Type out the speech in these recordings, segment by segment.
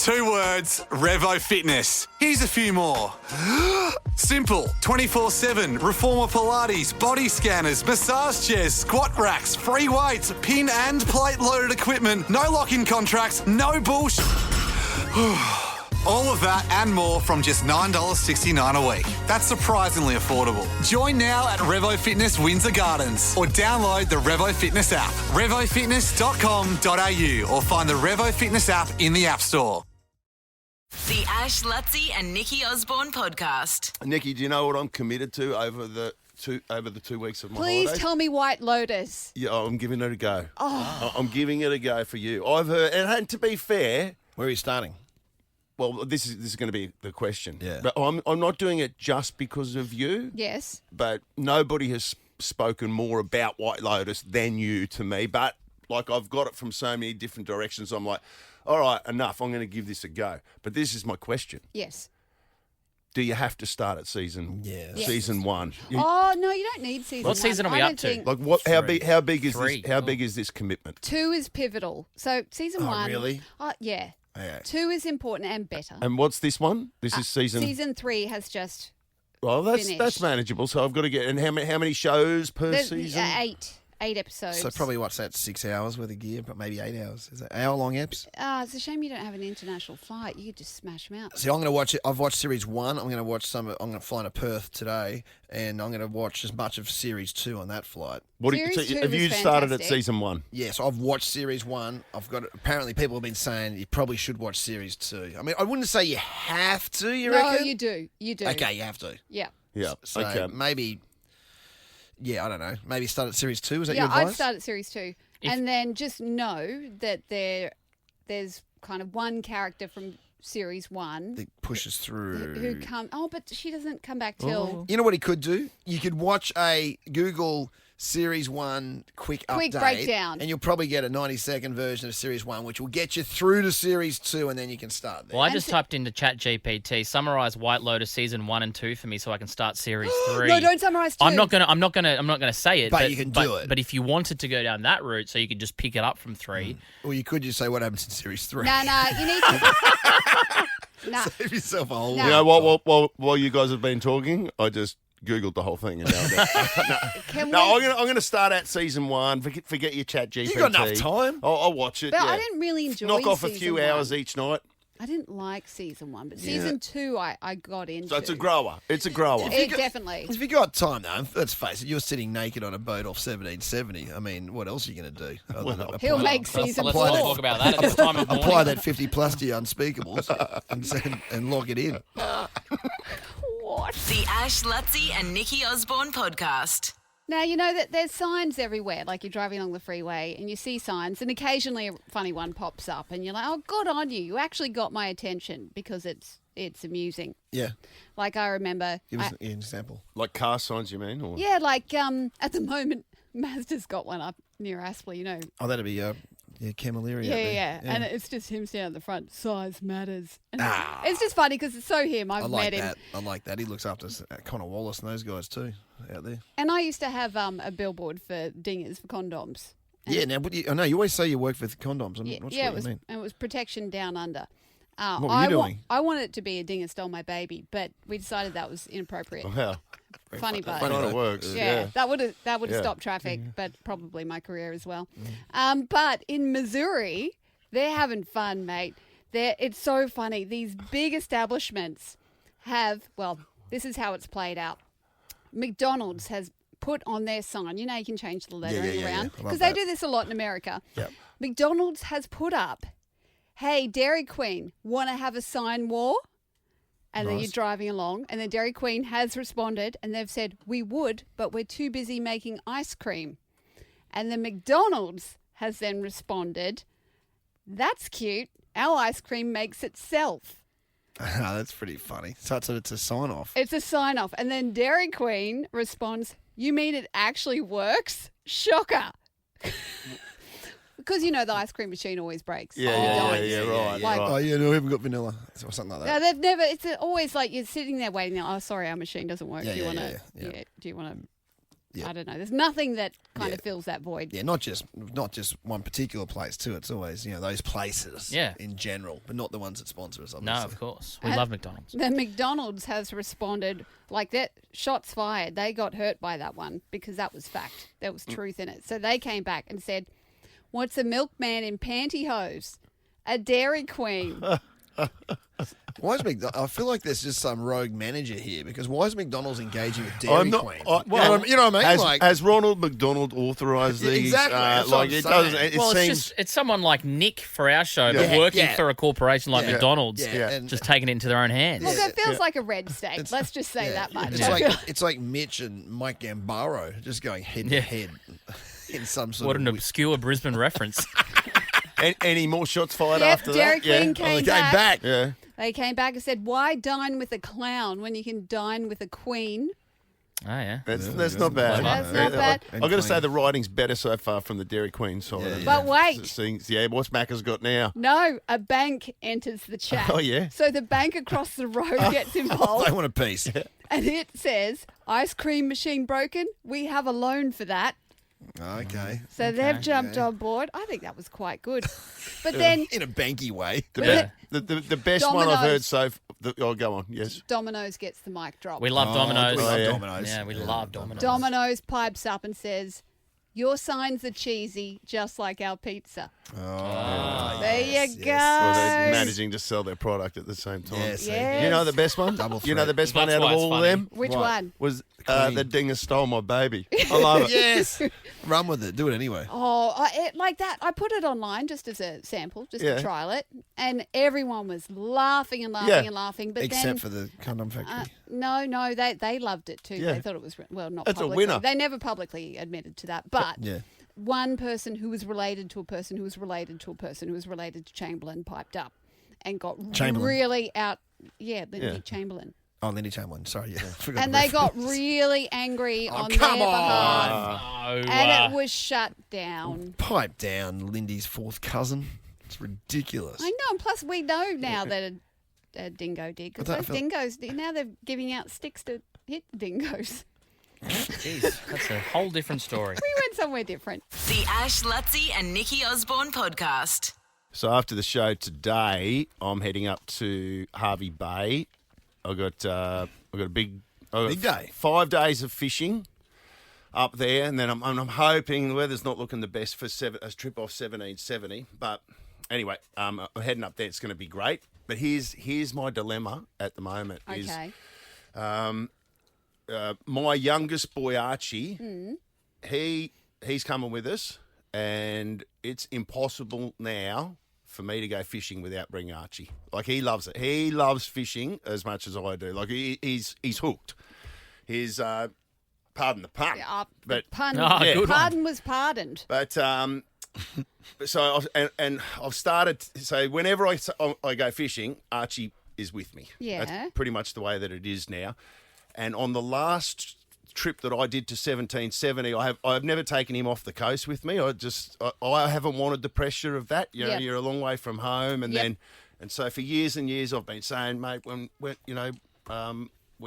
2 words, Revo Fitness. Here's a few more. Simple, 24/7, reformer Pilates, body scanners, massage chairs, squat racks, free weights, pin and plate loaded equipment, no lock-in contracts, no bullshit. All of that and more from just $9.69 a week. That's surprisingly affordable. Join now at Revo Fitness Windsor Gardens or download the Revo Fitness app. RevoFitness.com.au or find the Revo Fitness app in the App Store. The Ash, Luttsy and Nikki Osborne podcast. Nikki, do you know what I'm committed to over the 2 weeks of my Please holidays? tell me White Lotus. Yeah, I'm giving it a go. Oh. I'm giving it a go for you. I've heard, and to be fair, Where are you starting? well, this is going to be the question. Yeah. But I'm not doing it just because of you. Yes. But nobody has spoken more about White Lotus than you to me. But like I've got it from so many different directions. I'm like, all right, enough. I'm going to give this a go. But this is my question. Yes. Do you have to start at season Yes. season 1? Oh, no, you don't need season What 1. season are we I up don't to? think- Like what? How big is Three. this? How big is this commitment? 2 is pivotal. So season 1. really? Yeah. Okay. 2 is important and better. And what's this one? This is season. Season 3 has just Well, that's finished. manageable. So I've got to get. And how many shows per there's season? 8 episodes. So probably what's that? 6 hours worth of gear, but maybe 8 hours. Is that hour-long eps? It's a shame you don't have an international flight. You could just smash them out. See, I'm going to watch it. I've watched series 1. I'm going to watch some. I'm going to fly to Perth today, and I'm going to watch as much of series 2 on that flight. Series 2 have you was started at fantastic. season 1? Yes, I've watched series 1. I've got. Apparently, people have been saying you probably should watch series 2. I mean, I wouldn't say you have to. You No, reckon? you do. You do. Okay, you have to. Yeah. Yeah. So okay. maybe. Yeah, I don't know. Maybe start at series 2. Is that Yeah, your advice? I'd start at series 2. And then just know that there's kind of one character from series 1 That pushes through. who come. Oh, but she doesn't come back till You know what he could do? You could watch a Google Series 1 quick update. breakdown. And you'll probably get a 90-second version of Series 1, which will get you through to Series 2, and then you can start there. Well, I just typed into ChatGPT, summarize White Lotus season 1 and 2 for me, so I can start series 3. No, don't summarise 2. I'm not gonna say it, But you can do it. But if you wanted to go down that route, so you could just pick it up from 3. Or you could just say what happens in Series 3. No, you need to. No. Save yourself a whole No. You know what? While you guys have been talking, I just Googled the whole thing. And Can we- I'm going to start at season 1. Forget your chat GPT. You got enough time. I'll watch it. But yeah. I didn't really enjoy Knock off a season few 1. hours each night. I didn't like season 1, but season 2 I got into. So it's a grower. It's a grower. Definitely. If you got time, though, let's face it, you're sitting naked on a boat off 1770. I mean, what else are you going to do? Other than He'll apply- make season Let's 4. not talk about that at this time of morning. Apply that 50 plus to your unspeakables and lock it in. What? The Ash, Luttsy and Nikki Osborne podcast. Now, you know that there's signs everywhere, like you're driving along the freeway and you see signs and occasionally a funny one pops up and you're like, oh, good on you. You actually got my attention because it's amusing. Yeah. Like I remember... Give us an example. Like car signs, you mean? Or? Yeah, like at the moment, Mazda's got one up near Aspley, you know. Oh, that'd be Camilleri. Yeah. And it's just him standing at the front. Size matters. And it's just funny because it's so him. I've I like met him. that. I like that. He looks after Connor Wallace and those guys too out there. And I used to have a billboard for dingers for condoms. Yeah. Now, I know you always say you work with condoms. I'm Yeah, not yeah, sure what you mean. and it was protection down under. What were you doing? I wanted it to be a dinger stole my baby, but we decided that was inappropriate. Wow. Funny, but Kind of works. yeah, that would have Yeah. stopped traffic, but probably my career as well. Mm. But in Missouri, they're having fun, mate. It's so funny. These big establishments have, well, this is how it's played out. McDonald's has put on their sign. You know, you can change the lettering yeah. around I love because they that. do this a lot in America. Yep. McDonald's has put up, hey, Dairy Queen, want to have a sign war? And then Nice. you're driving along, and then Dairy Queen has responded, and they've said, we would, but we're too busy making ice cream. And then McDonald's has then responded, that's cute. Our ice cream makes itself. That's pretty funny. So it's a sign off. It's a sign off. And then Dairy Queen responds, you mean it actually works? Shocker. Because, you know, the ice cream machine always breaks. Yeah, right. Like- Oh yeah, no, we haven't got vanilla or something like No, that. they've never. It's always like you're sitting there waiting. Oh, sorry, our machine doesn't work. Yeah, do you yeah, want to? yeah. Do you want to Yeah. I don't know. There's nothing that kind Yeah. of fills that void. Yeah, not just one particular place too. It's always those places. Yeah. In general, but not the ones that sponsor us. No, Obviously. of course. We And love McDonald's. The McDonald's has responded like that. Shots fired. They got hurt by that one because that was fact. There was truth in it. So they came back and said, "What's a milkman in pantyhose? A Dairy Queen." Why is I feel like there's just some rogue manager here because why is McDonald's engaging with Dairy Queen? You know what I mean? Has Ronald McDonald authorised these? Exactly, that's what I'm it saying. doesn't. It Well, seems. it's someone like Nick for our show, but Yeah. working Yeah. for a corporation like Yeah. McDonald's, Yeah. And- just taking it into their own hands. Look, it feels like a red state. Let's just say that much. It's like Mitch and Mike Gambaro just going head to Yeah. head in some sort What of an obscure Brisbane reference. Any more shots fired Yep, after Dairy that? Queen Oh, came back. Yeah. They came back and said, "Why dine with a clown when you can dine with a queen?" Oh, yeah. That's not bad. That's not bad. I've got to say the writing's better so far from the Dairy Queen side. of But the wait. things. Yeah, what's Macca's got now? No, a bank enters the chat. Oh, yeah? So the bank across the road gets involved, They want a piece. and it says, "Ice cream machine broken. We have a loan for that." Okay. So they've jumped on board. I think that was quite good. But then In a banky way. The best one I've heard Domino's. go on. Yes. Domino's gets the mic drop. We love Domino's. We love yeah. Domino's. Yeah, we love Domino's. Domino's pipes up and says, "Your signs are cheesy, just like our pizza." There you go. Well, they're managing to sell their product at the same time. Yes. Yes. You know the best one? Double You know threat. the best one That's out of why it's all of funny. them? Which one? Was the Dinger Stole My Baby. I love it. Yes. Run with it. Do it anyway. Oh, like that. I put it online just as a sample, just Yeah. to trial it, and everyone was laughing and laughing Yeah. and laughing. But Except then, for the condom factory. no, they loved it too. Yeah. They thought it was not That's a publicly. winner. They never publicly admitted to that, but Yeah. one person who was related to a person who was related to a person who was related to Chamberlain piped up and got Chamberlain. really out. Yeah, Lindy Yeah. Chamberlain. Oh, Lindy Chamberlain. Sorry. Yeah. Forgot And the they got reference. really angry on come their on. behalf. No, And it was shut down. Pipe down, Lindy's fourth cousin. It's ridiculous. I know, and plus we know now that a dingo did, because I those feel- dingoes, now they're giving out sticks to hit the dingoes. Jeez, that's a whole different story. We went somewhere different. The Ash, Luttsy and Nikki Osborne podcast. So after the show today, I'm heading up to Harvey Bay. I've got a big day. 5 days of fishing up there, and then I'm hoping the weather's not looking the best for a trip off 1770. But anyway, I'm heading up there. It's going to be great. But here's my dilemma at the moment. Okay. My youngest boy Archie, he's coming with us, and it's impossible now for me to go fishing without bringing Archie. Like, he loves it. He loves fishing as much as I do. Like, he's hooked. He's pardon the pun, but Pun, good one. pardon was pardoned. but so I've started. So whenever I go fishing, Archie is with me. Yeah. That's pretty much the way that it is now. And on the last trip that I did to 1770, I've never taken him off the coast with me. I haven't wanted the pressure of that. You know, Yep. you're a long way from home, and Yep. so for years and years I've been saying, mate, when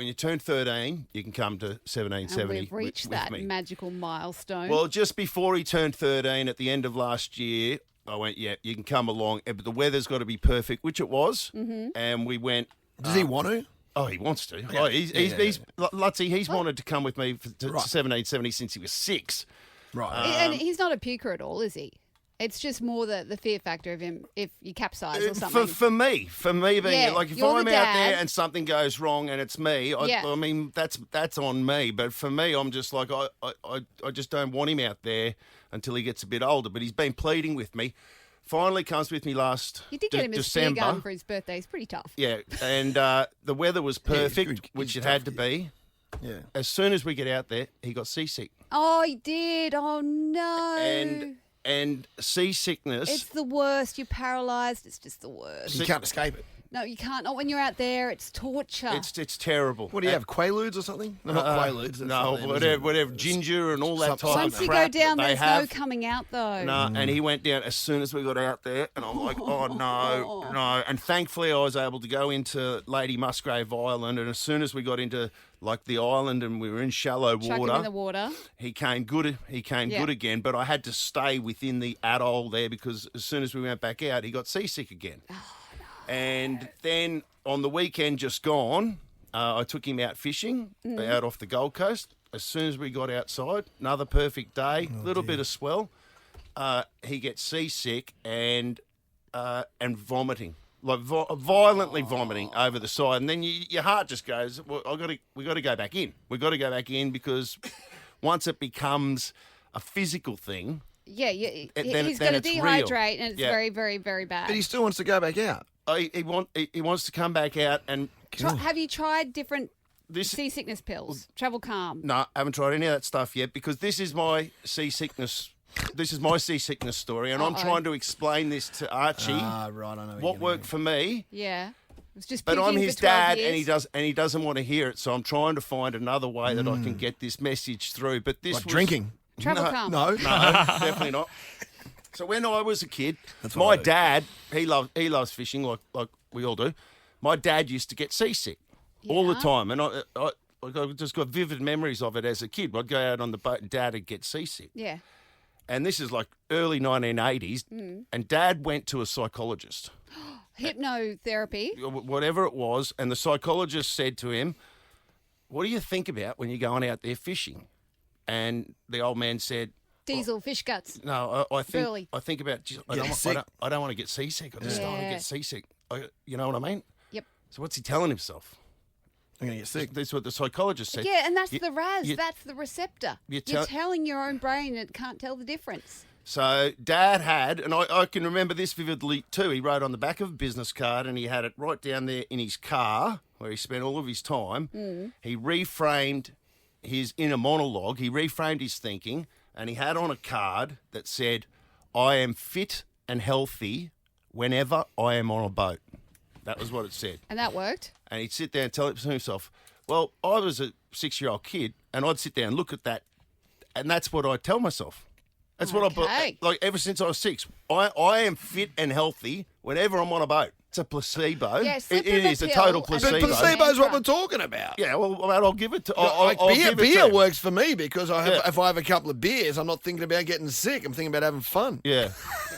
you turn 13, you can come to 1770. And we've reached with that me. magical milestone. Well, just before he turned 13, at the end of last year, I went, yeah, you can come along, but the weather's got to be perfect, which it was. Mm-hmm. And we went. Does he want to? Oh, he wants to. Oh, he's Luttsy. He's wanted to come with me to Right. 1770 since he was 6. Right. and he's not a puker at all, is he? It's just more the fear factor of him if you capsize or something. For me being Yeah, like, if you're I'm the out there dad. and something goes wrong and it's me, Yeah. I mean that's on me. But for me, I'm just like I just don't want him out there until he gets a bit older. But he's been pleading with me. Finally comes with me last You did get him a spear December. gun for his birthday. It's pretty tough. Yeah, and the weather was perfect, good- which good it had to stuff, be. Yeah. As soon as we get out there, he got seasick, Oh, he did. Oh, no. and seasickness. It's the worst. You're paralysed. It's just the worst. You can't escape it. No, you can't. Not when you're out there. It's torture. It's terrible. What do you have, Quaaludes or something? No, not Quaaludes. that's No, not them, is whatever, it? ginger and all that Something- type Once of you crap go down, that they there's have. no coming out, though. No, and he went down as soon as we got out there, and I'm like, oh no. And thankfully, I was able to go into Lady Musgrave Island, and as soon as we got into like the island, and we were in shallow Chuck water. him in the water. He came good. Good again, but I had to stay within the atoll there because as soon as we went back out, he got seasick again. Oh, no. And then on the weekend just gone, I took him out fishing out off the Gold Coast. As soon as we got outside, another perfect day, little bit of swell. He gets seasick and vomiting. Like violently vomiting over the side, and then your heart just goes. Well, we got to go back in. We got to go back in because once it becomes a physical thing, he's then going to it's dehydrate, real. and it's very, very, very bad. But he still wants to go back out. He wants to come back out and. Have you tried different seasickness pills? Travel Calm. No, I haven't tried any of that stuff yet because this is my seasickness. This is my seasickness story, and I'm trying to explain this to Archie. Right, I know what worked for me. Yeah. It was just But I'm puking his for 12 dad, years. and he doesn't want to hear it. So I'm trying to find another way that I can get this message through. But this Like was, drinking. Travel Calm. No. definitely not. So when I was a kid, my dad he loves fishing like we all do. My dad used to get seasick all the time, and I just got vivid memories of it as a kid. I'd go out on the boat, and Dad would get seasick. Yeah. And this is like early 1980s, and Dad went to a psychologist. Hypnotherapy. Whatever it was, and the psychologist said to him, "What do you think about when you're going out there fishing?" And the old man said, Diesel, fish guts. "No, I Burley. think about. I don't want to get seasick. I just don't want to get seasick. You know what I mean?" Yep. So what's he telling himself? I'm going to get sick. That's what the psychologist said. Yeah, and that's the RAS. That's the receptor. you're You're telling your own brain it can't tell the difference. So Dad had, and I can remember this vividly too, he wrote on the back of a business card and he had it right down there in his car where he spent all of his time. He reframed his inner monologue, he reframed his thinking, and he had on a card that said, "I am fit and healthy whenever I am on a boat." That was what it said. And that worked? And he'd sit there and tell it to himself. Well, I was a 6-year-old kid, and I'd sit there and look at that, and that's what I tell myself. That's what like ever since I was 6. I am fit and healthy whenever I'm on a boat. It's a placebo. Yeah, it is a total placebo. But placebo's what we're talking about. Yeah, well, I'll give it to. I'll give it beer to works for me because if I have a couple of beers, I'm not thinking about getting sick. I'm thinking about having fun. Yeah.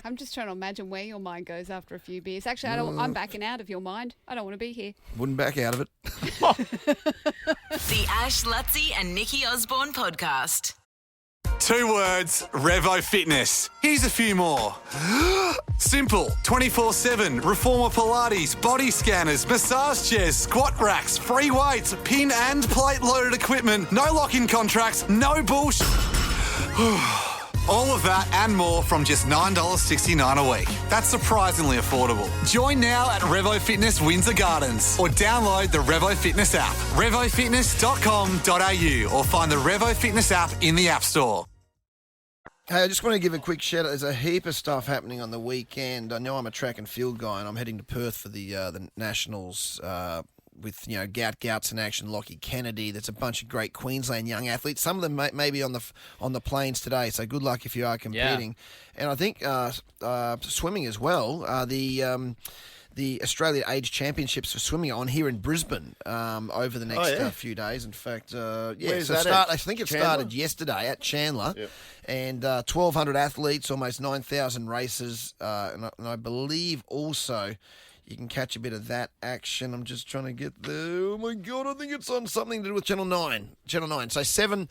I'm just trying to imagine where your mind goes after a few beers. Actually, I'm backing out of your mind. I don't want to be here. Wouldn't back out of it. The Ash, Luttsy and Nikki Osborne podcast. 2 words, Revo Fitness. Here's a few more. Simple, 24/7, Reformer Pilates, body scanners, massage chairs, squat racks, free weights, pin and plate loaded equipment, no lock-in contracts, no bullshit. All of that and more from just $9.69 a week. That's surprisingly affordable. Join now at Revo Fitness Windsor Gardens or download the Revo Fitness app. RevoFitness.com.au or find the Revo Fitness app in the App Store. Hey, I just want to give a quick shout out. There's a heap of stuff happening on the weekend. I know I'm a track and field guy, and I'm heading to Perth for the Nationals with Gouts in action, Lockie Kennedy. There's a bunch of great Queensland young athletes. Some of them may be on the plains today, so good luck if you are competing. Yeah. And I think swimming as well. The Australia Age Championships for swimming are on here in Brisbane over the next few days. In fact, Where's that I think it started yesterday at Chandler, and 1,200 athletes, almost 9,000 races, and I believe also you can catch a bit of that action. I'm just trying to get there. Oh my God, I think it's on something to do with Channel 9. Channel 9. So 7+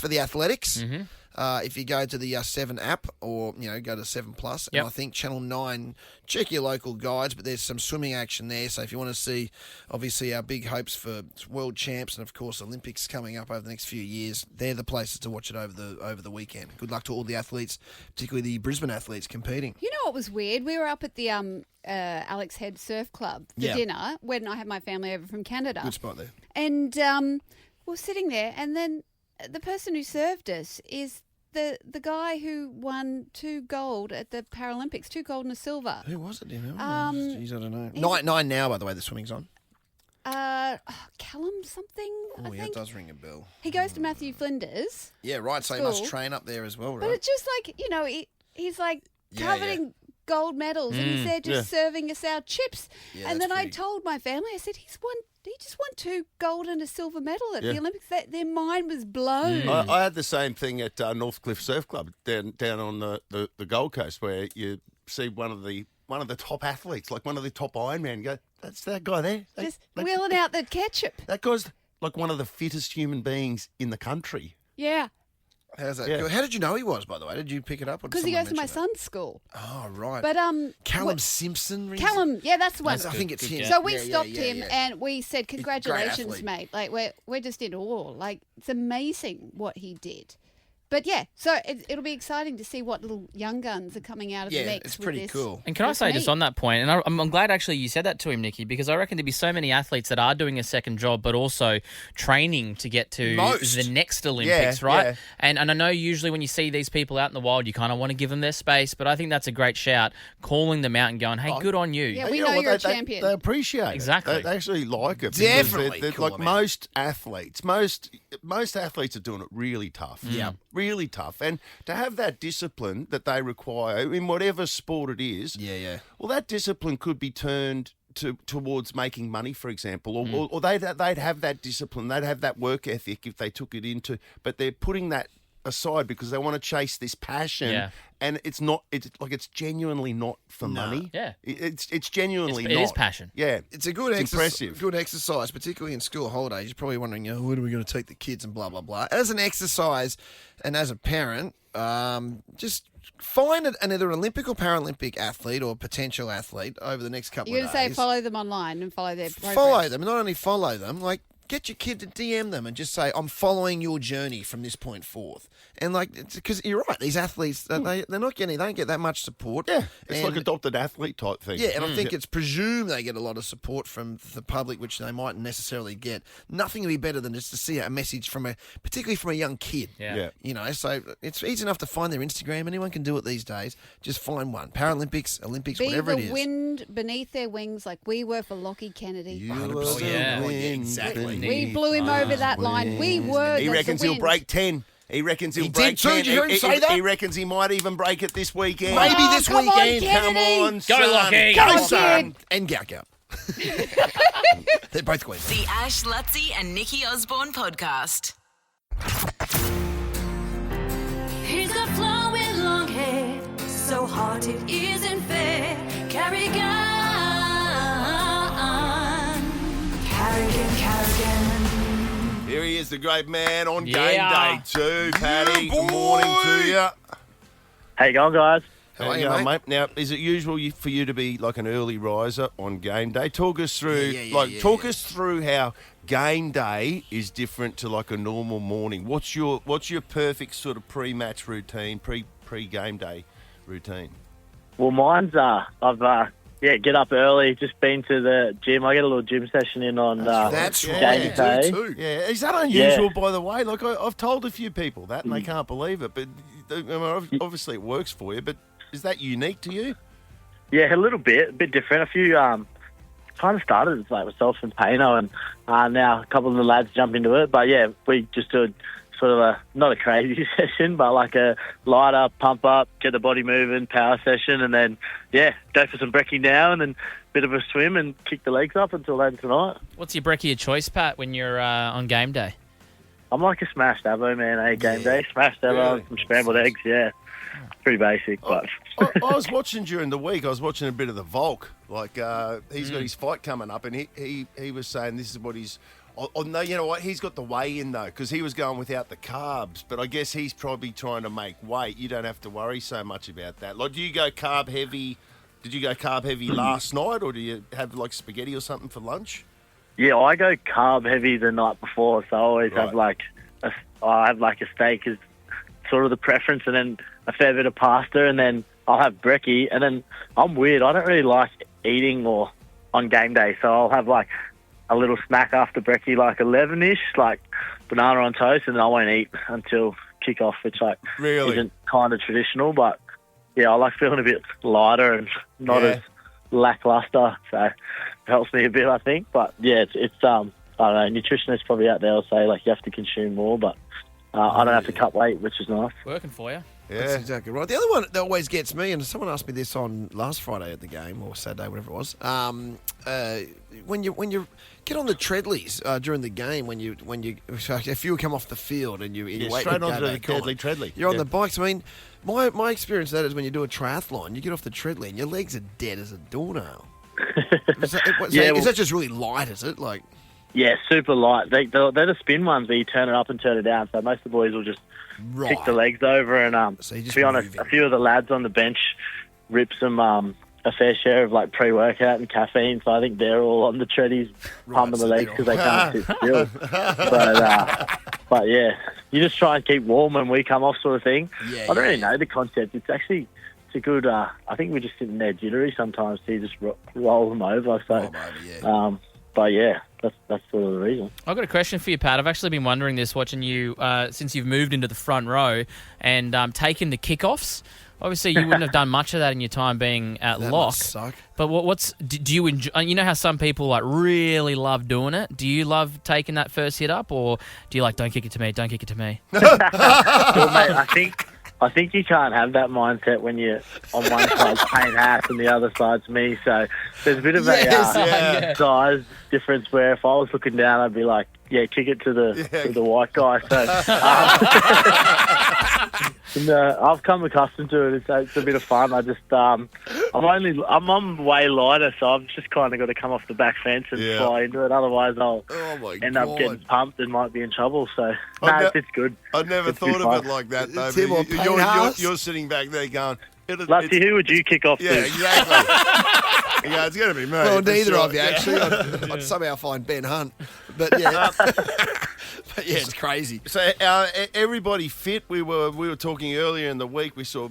for the athletics. Mm-hmm. If you go to the 7 app or, go to 7 Plus. And I think Channel 9, check your local guides, but there's some swimming action there. So if you want to see, obviously, our big hopes for world champs and, of course, Olympics coming up over the next few years, they're the places to watch it over the weekend. Good luck to all the athletes, particularly the Brisbane athletes competing. You know what was weird? We were up at the Alex Head Surf Club for dinner when I had my family over from Canada. Good spot there. And we're sitting there, and then the person who served us is the guy who won 2 gold at the Paralympics, 2 gold and a silver. Who was it? Do you know? Jeez, I don't know. 9 now, by the way, the swimming's on. Callum something, I think. It does ring a bell. He goes to Matthew Flinders. Yeah, right, so he must train up there as well, right? But it's just like, he's like covered in gold medals and he's there just serving us our chips. Yeah, and then I told my family, I said, he's won do you just want 2 gold and a silver medal at Yeah. the Olympics? Their mind was blown. I had the same thing at Northcliffe Surf Club down on the Gold Coast, where you see one of the top athletes, like one of the top Ironman, go, that's that guy there. Just wheeling out the ketchup. That guy's like one of the fittest human beings in the country. Yeah, How's that? Yeah. How did you know he was, by the way? Did you pick it up? because he goes to my son's school. Oh, right. But Callum Simpson. rings- Callum, yeah, that's the one. That's I think it's Good him. guess. So we Yeah, stopped yeah, him yeah. and we said, great "Congratulations, athlete. mate! Like we're just in awe. Like it's amazing what he did." But yeah, so it'll be exciting to see what little young guns are coming out of the Yeah, mix. it's with pretty this. cool. And can I With say, me. just on that point, and I'm glad actually you said that to him, Nikki, because I reckon there'd be so many athletes that are doing a second job, but also training to get to Most. the next Olympics, Yeah, right? yeah. And I know usually when you see these people out in the wild, you kind of want to give them their space, but I think that's a great shout, calling them out and going, hey, good on you. Yeah, we You know what, you're a they- champion. They appreciate it. Exactly. They actually like it. because Definitely they're call like them out. most athletes, most athletes are doing it really tough. Yeah. Really tough. And to have that discipline that they require in whatever sport it is, Yeah. well, that discipline could be turned towards making money, for example, or they'd have that discipline, they'd have that work ethic if they took it into, but they're putting that aside because they want to chase this passion, Yeah. and it's genuinely not for money. Yeah. It's genuinely It not. is passion. Yeah, It's a good impressive. Good exercise, particularly in school holidays. You're probably wondering, where are we going to take the kids and blah, blah, blah. As an exercise and as a parent, just find either an Olympic or Paralympic athlete or potential athlete over the next couple You're of going days. to say follow them online and follow their progress. Follow them. Not only follow them, like get your kid to DM them and just say, I'm following your journey from this point forth. And because you're right, these athletes, they're not getting, they don't get that much support. Yeah, it's And- like adopted athlete type thing. Yeah, and I think it's presumed they get a lot of support from the public, which they mightn't necessarily get. Nothing would be better than just to see a message particularly from a young kid. Yeah. So it's easy enough to find their Instagram. Anyone can do it these days. Just find one. Paralympics, Olympics, Be whatever the it is. wind beneath their wings like we were for Lockie Kennedy. You 100%. are the yeah. wind Exactly. beneath We blew him over that line. We were He the reckons he'll wind. break 10. He reckons he'll He break did too. 10. Did you hear him say that? He reckons he might even break it this weekend. Maybe Oh, this come on, weekend. Come Kennedy. on, Go, son. Lockie. Go, Come on, son. kid. And Gauko. They're both Queens. The Ash, Luttsy and Nikki Osborne podcast. He's got flowing long hair, so hot it isn't fair. Carrigan, Carrigan. Here he is, the great man on Yeah. game day too, Paddy. Good morning to you. How you going, guys? How are you you, going, mate? Now, is it usual for you to be like an early riser on game day? Talk us through, talk us through how game day is different to like a normal morning. What's your perfect sort of pre-match routine, pre-game day routine? Well, mine's I've get up early. Just been to the gym. I get a little gym session in on That's right. right. game You day. do too. Yeah, is that unusual, by the way? Like, I've told a few people that, and they can't believe it. But I mean, obviously, it works for you. But is that unique to you? Yeah, a little bit, a bit different. A few kind of started as like myself and Pano, and now a couple of the lads jump into it. But yeah, we just do sort of not a crazy session, but like a light up, pump up, get the body moving, power session, and then go for some brekkie now, and then a bit of a swim and kick the legs up until later tonight. What's your brekkie of choice, Pat, when you're on game day? I'm like a smashed avo, man, game day. Smashed avo Really? and some scrambled eggs, yeah. Pretty basic, but... I was watching during the week. I was watching a bit of the Volk. Like he's got his fight coming up, and he was saying this is what he's. Oh no, you know what? He's got the weigh in though, because he was going without the carbs. But I guess he's probably trying to make weight. You don't have to worry so much about that. Like, do you go carb heavy? Did you go carb heavy last night, or do you have like spaghetti or something for lunch? Yeah, I go carb heavy the night before, so I always have Right. like a steak is sort of the preference, and then a fair bit of pasta, and then I'll have brekkie, and then I'm weird. I don't really like eating or on game day, so I'll have like a little snack after brekkie, like 11-ish, like banana on toast, and then I won't eat until kick-off, which like Really? isn't kind of traditional, but yeah, I like feeling a bit lighter and not Yeah. as lackluster, so it helps me a bit, I think. But yeah, it's I don't know, nutritionists probably out there will say like you have to consume more, but I don't have to cut weight, which is nice. Working for you. That's exactly right. The other one that always gets me, and someone asked me this on last Friday at the game, or Saturday, whatever it was. When you get on the treadlies during the game, if you come off the field and you wait straight to go onto the back on, treadly. you're on the bikes. I mean, my experience of that is when you do a triathlon, you get off the treadly and your legs are dead as a doornail. Is that just really light? Is it like? Yeah, super light. They're the spin ones where you turn it up and turn it down. So most of the boys will just kick the legs over. And So you're just to be honest, moving. a few of the lads on the bench rip some a fair share of like pre-workout and caffeine. So I think they're all on the treadies pumping the legs because they can't sit still. But yeah, you just try and keep warm when we come off, sort of thing. I don't really know the concept. It's a good. I think we're just sitting there jittery sometimes. So you just roll them over. So, but yeah. That's sort of the reason. I've got a question for you, Pat. I've actually been wondering this watching you since you've moved into the front row and taken the kickoffs. Obviously, you wouldn't have done much of that in your time being at That lock. must suck. But do you enjoy? You know how some people like really love doing it. Do you love taking that first hit up, or do you like don't kick it to me? Don't kick it to me. Well, mate, I think you can't have that mindset when you're on one side Payne Haas and the other side's me. So there's a bit of a size difference where if I was looking down, I'd be like, yeah, kick it to the white guy. So I've come accustomed to it. It's a bit of fun. I just I'm on way lighter, so I've just kind of got to come off the back fence and fly into it. Otherwise, I'll end up getting pumped and might be in trouble. So it's good. I'd never thought of it like that, though. Tim or You're sitting back there going, Luttsy, who would you kick off to? Yeah, exactly. Yeah, it's going to be me. Well, for neither sure. of you, actually. I'd somehow find Ben Hunt. But yeah. But yeah, it's crazy. So everybody fit. We were talking earlier in the week. We saw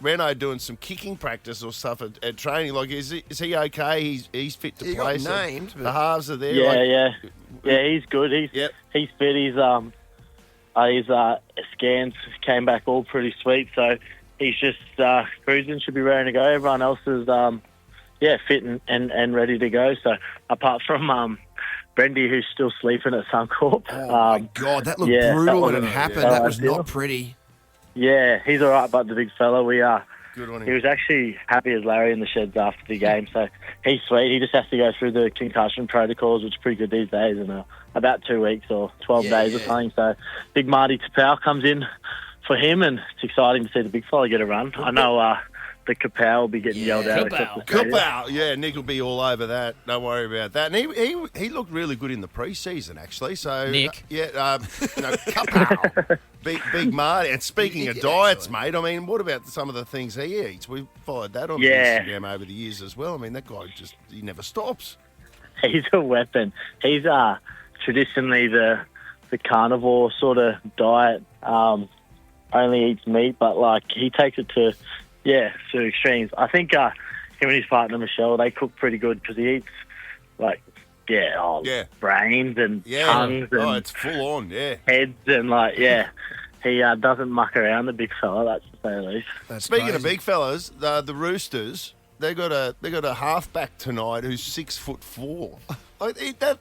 Reno doing some kicking practice or stuff at training. Like, is he okay? He's fit to He play. got named. The halves are there. Yeah, he's good. He's fit. His scans came back all pretty sweet. So he's just cruising. Should be ready to go. Everyone else is fit and ready to go. So apart from Brendy, who's still sleeping at Suncorp. Oh, my God. That looked brutal when it happened. That was not pretty. Yeah, he's all right, but the big fella, Good on him. he was actually happy as Larry in the sheds after the game, so he's sweet. He just has to go through the concussion protocols, which is pretty good these days, in about 2 weeks or 12 days or something. So big Marty Tapau comes in for him, and it's exciting to see the big fella get a run. I know the Kapow will be getting yelled out across the stadium. Kapow, yeah, Nick will be all over that. Don't worry about that. And he looked really good in the pre-season, actually. So Nick, Kapow, big Marty. And speaking of diets, mate, I mean, what about some of the things he eats? We've followed that on Instagram over the years as well. I mean, that guy he never stops. He's a weapon. He's traditionally the carnivore sort of diet. Only eats meat, but like he takes it to extremes. I think him and his partner Michelle, they cook pretty good because he eats brains and tongues and it's full on, heads and he doesn't muck around, the big fella. That's to say the least. Speaking of big fellas, the Roosters, they got a halfback tonight who's 6'4".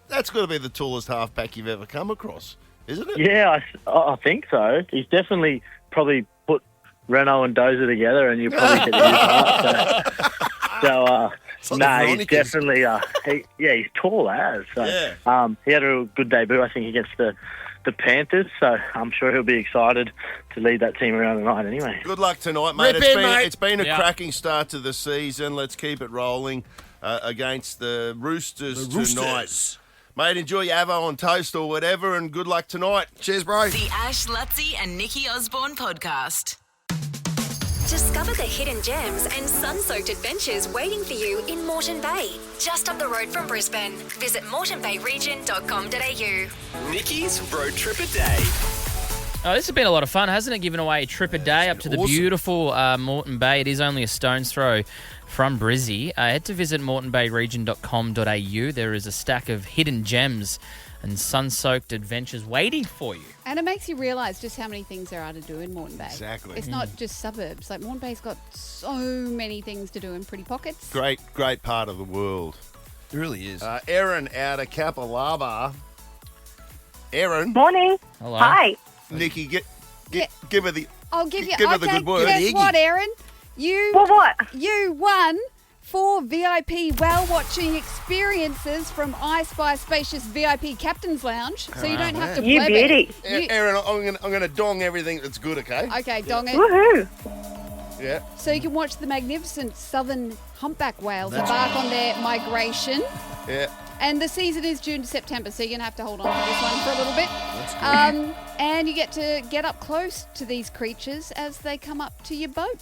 That's got to be the tallest halfback you've ever come across, isn't it? Yeah, I think so. He's definitely probably put Renault and Dozer together, and you probably get the he's definitely he's tall as. So he had a good debut, I think, against the Panthers. So I'm sure he'll be excited to lead that team around tonight. Anyway, good luck tonight, mate. It's been a cracking start to the season. Let's keep it rolling against the Roosters tonight. Mate, enjoy your Avo on toast or whatever, and good luck tonight. Cheers, bro. The Ash, Luttsy and Nikki Osborne podcast. Discover the hidden gems and sun-soaked adventures waiting for you in Moreton Bay, just up the road from Brisbane. Visit moretonbayregion.com.au. Nikki's Road Trip a Day. Oh, this has been a lot of fun, hasn't it? Giving away a trip a day up to the beautiful Moreton Bay. It is only a stone's throw from Brizzy. Head to visit moretonbayregion.com.au. There is a stack of hidden gems and sun-soaked adventures waiting for you. And it makes you realise just how many things there are to do in Moreton Bay. Exactly. It's not just suburbs. Like, Moreton Bay's got so many things to do in pretty pockets. Great part of the world. It really is. Erin out of Kapalaba. Erin. Morning. Hello. Hi. Nikki, Give her the. I'll give you. Give her okay, the good word. guess Iggy. what, Erin? You What? You won 4 VIP whale watching experiences from Ice by Spacious VIP Captain's Lounge, so you don't have to You pleb it. beauty. You- Aaron, I'm gonna dong everything that's good, okay? Okay, dong it. Woohoo. Yeah. So you can watch the magnificent southern humpback whales embark on their migration. Yeah. And the season is June to September, so you're going to have to hold on to this one for a little bit. And you get to get up close to these creatures as they come up to your boat.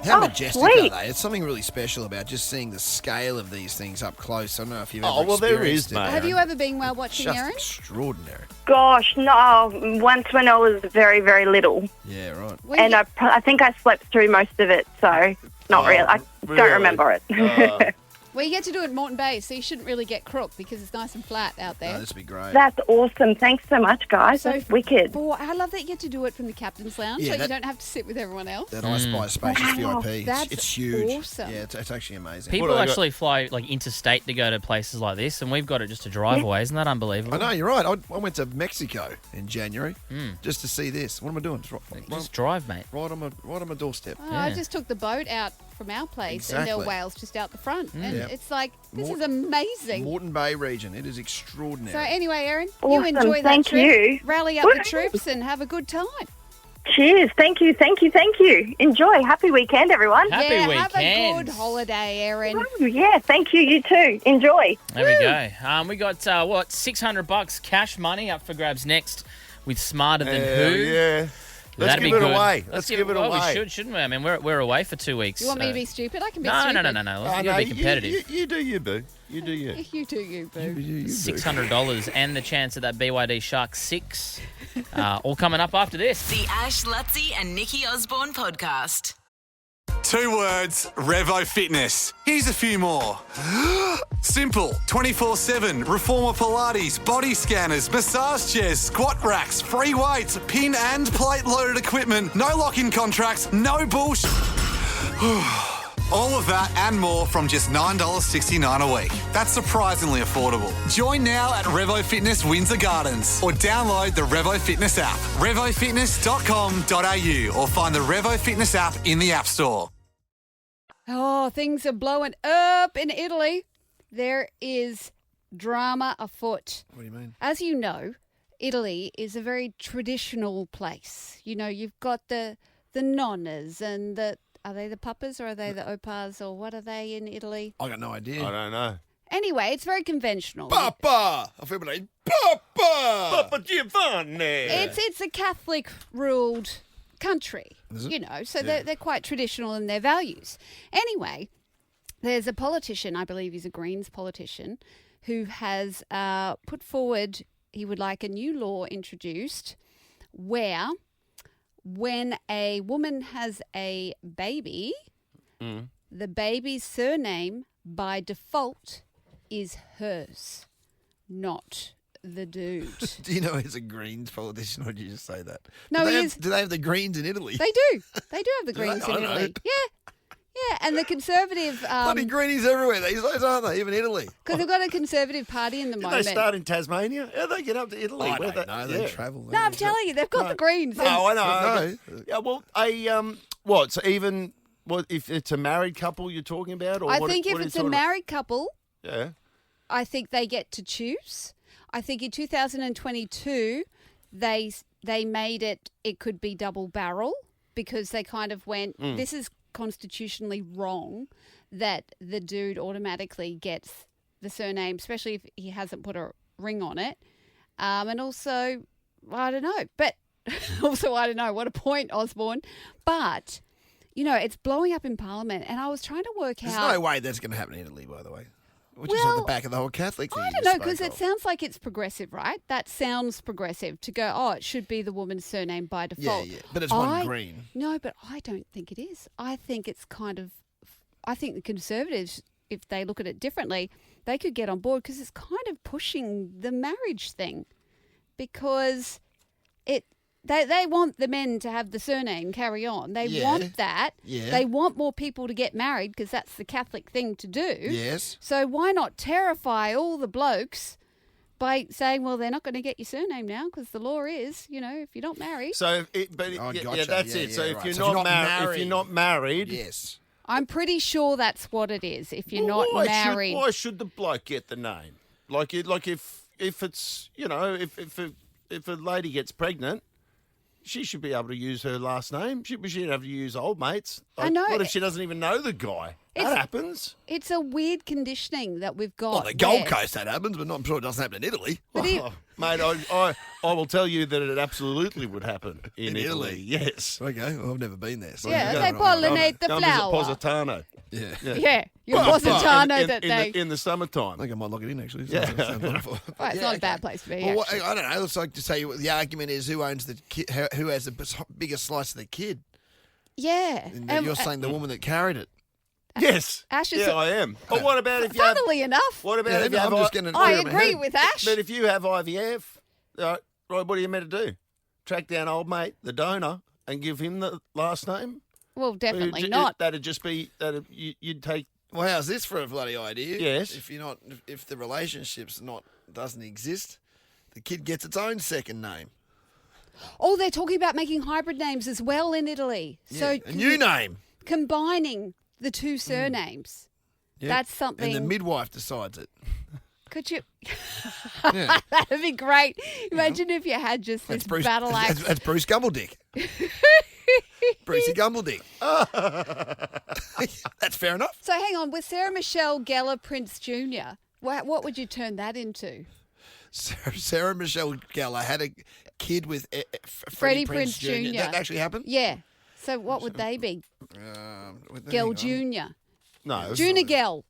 How Oh, majestic are sweet. they? It's something really special about just seeing the scale of these things up close. I don't know if you've ever Oh, well, there is, experienced it. mate. Have you ever been whale watching, Just Erin? extraordinary. Gosh, no. Once when I was very, very little. Yeah, right. When And you- I think I slept through most of it, so not really. I really? don't remember it. Well, you get to do it in Moreton Bay, so you shouldn't really get crook because it's nice and flat out there. No, this would be great. That's awesome. Thanks so much, guys. So That's wicked. I love that you get to do it from the Captain's Lounge, Yeah, so you that- don't have to sit with everyone else. That Ice by Spacious Wow, VIP. that's It's huge. awesome. Yeah, it's actually amazing. People What have they actually fly like interstate to go to places like this, and we've got it just a drive away. Isn't that unbelievable? I know, you're right. I went to Mexico in January just to see this. What am I doing? Just drive, mate. Right on my doorstep. Oh, I Yeah. just took the boat out from our place, and there were Exactly. whales just out the front. And Yeah. it's like, this Mort- is amazing. Moreton Bay region. It is extraordinary. So anyway, Erin, you Awesome. enjoy that Thank trip. you. Rally up the Woohoo. troops and have a good time. Cheers. Thank you. Thank you. Thank you. Enjoy. Happy weekend, everyone. Happy yeah, have a weekend. good holiday, Erin. Ooh, yeah. Thank you. You too. Enjoy. There we go. We got $600 cash money up for grabs next with Smarter Than Who. Yeah. Let's That'd give be it good. away. Let's give it well, away. We shouldn't we? I mean, we're away for 2 weeks. You want me to so- be stupid? I can be No, stupid. no. Let's gotta be competitive. You do you, boo. You do you. You do you, boo. $600 and the chance of that BYD Shark 6. All coming up after this. The Ash, Luttsy and Nikki Osborne podcast. 2 words, Revo Fitness. Here's a few more. Simple, 24/7, reformer Pilates, body scanners, massage chairs, squat racks, free weights, pin and plate loaded equipment, no lock-in contracts, no bullshit. All of that and more from just $9.69 a week. That's surprisingly affordable. Join now at Revo Fitness Windsor Gardens or download the Revo Fitness app. RevoFitness.com.au or find the Revo Fitness app in the App Store. Oh, things are blowing up in Italy. There is drama afoot. What do you mean? As you know, Italy is a very traditional place. You know, you've got the nonnas and are they the papas or are they the opas or what are they in Italy? I got no idea. I don't know. Anyway, it's very conventional. Papa! I feel like Papa! Papa Giovanni. It's a Catholic ruled country, you know, so they're quite traditional in their values. Anyway, there's a politician, I believe he's a Greens politician, who has put forward he would like a new law introduced where when a woman has a baby, the baby's surname by default is hers, not the dude. Do you know he's a Greens politician, or did you just say that? No, he do is. they have the Greens in Italy? They do. They do have the Do they? Greens I in don't know. Italy. Yeah, and the Conservative, Bloody Greenies everywhere these days, aren't they? Even Italy. because they've got a Conservative party in the Did moment. they start in Tasmania? How they get up to Italy? I Where don't know. They yeah. travel. No, I'm telling you, they've got the Greens. No, I No. know. Yeah, well, what? So even what if it's a married couple you're talking about? Or I what, think if what are you it's a talking about? married couple, Yeah. I think they get to choose. I think in 2022, they made it could be double barrel because they kind of went, this is constitutionally wrong that the dude automatically gets the surname, especially if he hasn't put a ring on it. And also, I don't know, but also, I don't know, what a point, Osborne. But, you know, it's blowing up in Parliament, and I was trying to work There's out. no way that's going to happen in Italy, by the way. Which is at the Well, back of the whole Catholic thing. I you don't just know, because spoke it of. sounds like it's progressive, right? That sounds progressive to go, oh, it should be the woman's surname by default. Yeah, but it's one green. No, but I don't think it is. I think it's I think the Conservatives, if they look at it differently, they could get on board because it's kind of pushing the marriage thing because they want the men to have the surname carry on. They Yeah. want that. Yeah. They want more people to get married because that's the Catholic thing to do. Yes. So why not terrify all the blokes by saying, well, they're not going to get your surname now because the law is, if you're not married. So, Gotcha. that's Yeah, it. So yeah, if right. you're So not if you're not married, yes. I'm pretty sure that's what it is. If you're well, not married. why should the bloke get the name? Like if it's if a lady gets pregnant, she should be able to use her last name. She shouldn't have to use old mates. I know. What if she doesn't even know the guy? That happens. It's a weird conditioning that we've got. On the Gold there. Coast that happens, but I'm sure it doesn't happen in Italy. But Mate, I will tell you that it absolutely would happen in Italy? Yes. Okay, well, I've never been there. So Yeah, you they go. pollinate the Go and flower. visit Positano. Yeah. Yeah, your Well, Positano in that they. the summertime. I think I might lock it in, actually. Yeah. Sounds wonderful. Well, it's not a bad place to be. Well, actually. I don't know. It's like to say the argument is who owns the kid, who has the biggest slice of the kid. Yeah. And you're saying the woman that carried it. Yes. Ash is yeah, I am. But what about if you have... funnily enough, What about Yeah, if you have... I'm just getting I agree with Ash. But if you have IVF, right, what are you meant to do? Track down old mate, the donor, and give him the last name? Well, definitely not. That'd just be... You'd take... Well, how's this for a bloody idea? Yes. If the relationship's doesn't exist, the kid gets its own second name. Oh, they're talking about making hybrid names as well in Italy. So A new name. combining the two surnames. Yeah. That's something. And the midwife decides it. Could you? Yeah. That'd be great. Imagine if you had just this battle axe. That's Bruce Gumbledick. Brucey Gumbledick. That's fair enough. So hang on, with Sarah Michelle Gellar Prince Jr., what would you turn that into? Sarah Michelle Gellar had a kid with Freddie Prinze Prinze Jr. That actually happened? Yeah. So what would they be? Gell Jr. No. Junior Gell.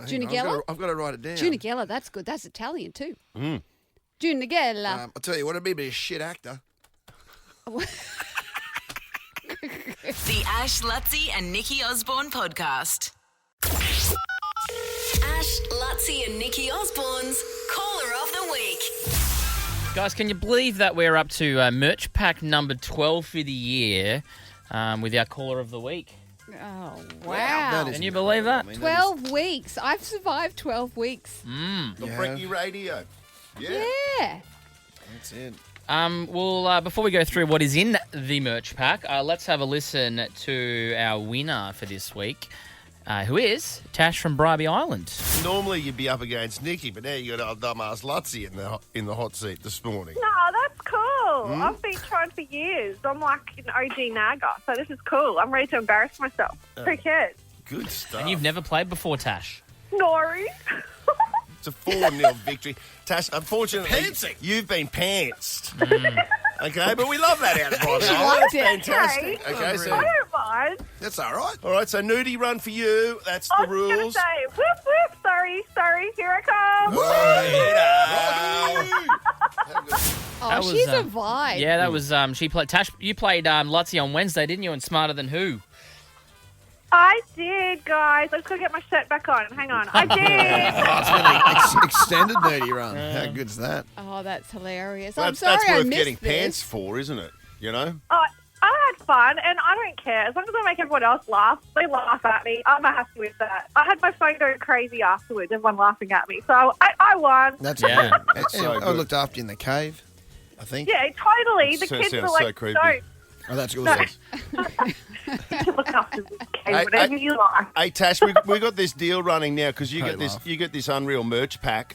Junior I've Geller? got to write it down. Junior Geller, that's good. That's Italian too. Junior Geller. I'll tell you what, it'd be a shit actor. The Ash, Luttsy and Nikki Osborne podcast. Ash, Luttsy and Nikki Osborne's Caller of the Week. Guys, can you believe that we're up to merch pack number 12 for the year with our caller of the week? Oh, That wow. is Can you believe that? I mean, 12 weeks. I've survived 12 weeks. The Breaky Radio. Yeah. Yeah. That's it. Well, before we go through what is in the merch pack, let's have a listen to our winner for this week, who is Tash from Bribey Island. Normally you'd be up against Nikki, but now you got old dumbass Luttsy in the hot seat this morning. No, that's cool. I've been trying for years. I'm like an OG nagger, so this is cool. I'm ready to embarrass myself. Who cares? Good stuff. And you've never played before, Tash. Nori. It's a 4-0 victory. Tash, unfortunately, Pantsing. you've been pantsed. Okay, but we love that out of Bribey She Island. liked That's it. fantastic. Okay. Okay, I so... don't mind. That's all right. All right, so nudie run for you. That's I the was going to rules. say, whoop, whoop, sorry, here I come. Oh, That was, she's a vibe. Yeah, that was she played Tash. You played Luttsy on Wednesday, didn't you? And Smarter Than Who? I did, guys. I just got to get my shirt back on. Hang on. I did. It's been an extended nerdy run. How good's that? Oh, that's hilarious. I'm That's sorry I worth missed getting this. pants for, isn't it? You know? I had fun, and I don't care. As long as I make everyone else laugh, they laugh at me. I'm happy with that. I had my phone going crazy afterwards, everyone laughing at me. So I won. That's Yeah. good. So I good. looked after you in the cave, I think. Yeah, totally. The So- kids sounds were so like, creepy. don't. Oh, that's good. Look after the kid, Hey, whatever hey. you like. Hey Tash, we got this deal running now because you Don't get this laugh. you get this unreal merch pack.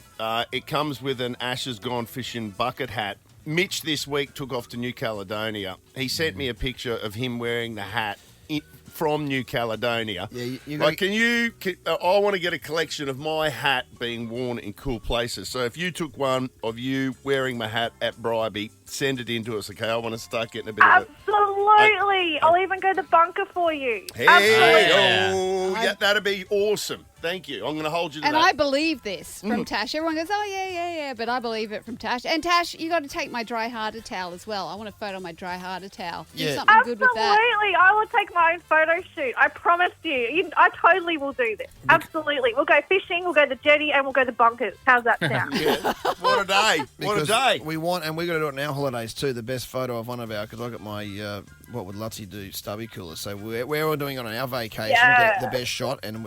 It comes with an Ashes Gone Fishing bucket hat. Mitch this week took off to New Caledonia. He sent me a picture of him wearing the hat from New Caledonia. Yeah, you like, I want to get a collection of my hat being worn in cool places. So if you took one of you wearing my hat at Bribey, send it in to us, okay? I want to start getting a bit of it. Absolutely. I'll even go to the bunker for you. Hey, Absolutely. oh, yeah, that'd be awesome. Thank you. I'm going to hold you to And that. I believe this from Tash. Everyone goes, oh, yeah, but I believe it from Tash. And Tash, you got to take my dry-hearted towel as well. I want a photo of my dry-hearted towel. Do Yeah. something good with that. Absolutely. I will take my own photo shoot. I promise you. I totally will do this. Absolutely. We'll go fishing, we'll go to the jetty, and we'll go to bunkers. How's that sound? Yeah. What a day. What a Because day. we want, and we're going to do it on our holidays too, the best photo of one of our, because I got my, what would Luttsy do, stubby cooler. So we're all doing it on our vacation, Yeah. get the best shot, and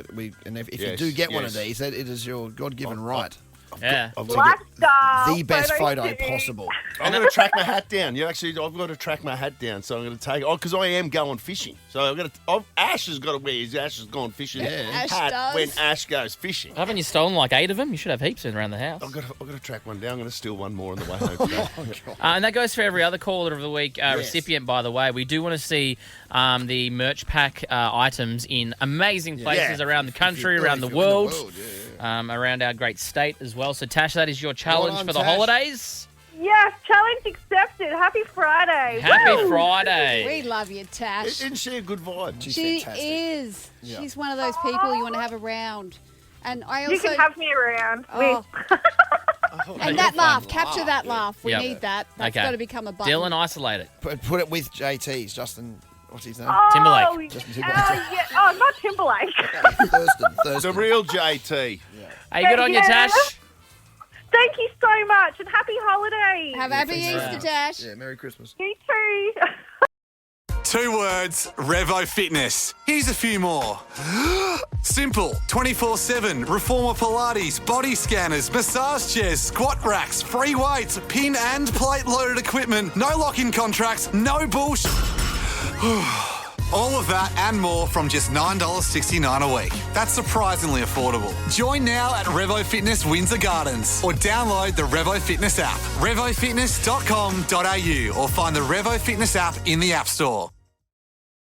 if you do get one of these, that it is your God-given right. Yeah. I've got Lifestyle. the best photo shooting. possible. I'm going to track my hat down. I've got to track my hat down, so I'm going to take it. Because I am going fishing. So I've got to. Ash has got to wear his Ash has gone fishing Ash hat does. when Ash goes fishing. Haven't you stolen like 8 of them? You should have heaps around the house. I've got to track one down. I'm going to steal one more on the way home today. And that goes for every other caller of the week recipient, by the way. We do want to see the merch pack items in amazing places around the country, around the world, around our great state as well. So, Tash, that is your challenge for the holidays. Yes, challenge accepted. Happy Friday. Happy Woo! Friday. We love you, Tash. Isn't she a good vibe? She is. Yeah. She's one of those people you want to have around. And I also. You can have me around. Oh. And that laugh. Capture that laugh. We Yep. need that. That's Okay. got to become a button. Dylan, isolate it. Put it with JT's, Justin. What's his name? Oh, Timberlake. Justin Oh, Timberlake. yeah. Oh, not Timberlake. Thurston. The real JT. Hey, good on you, Yeah. Tash. Thank you so much, and happy holidays. Have a happy Easter, Tash. Yeah, Merry Christmas. You too. 2 words, Revo Fitness. Here's a few more. Simple, 24/7, reformer Pilates, body scanners, massage chairs, squat racks, free weights, pin and plate loaded equipment, no lock-in contracts, no bullshit. All of that and more from just $9.69 a week. That's surprisingly affordable. Join now at Revo Fitness Windsor Gardens or download the Revo Fitness app, revofitness.com.au, or find the Revo Fitness app in the App Store.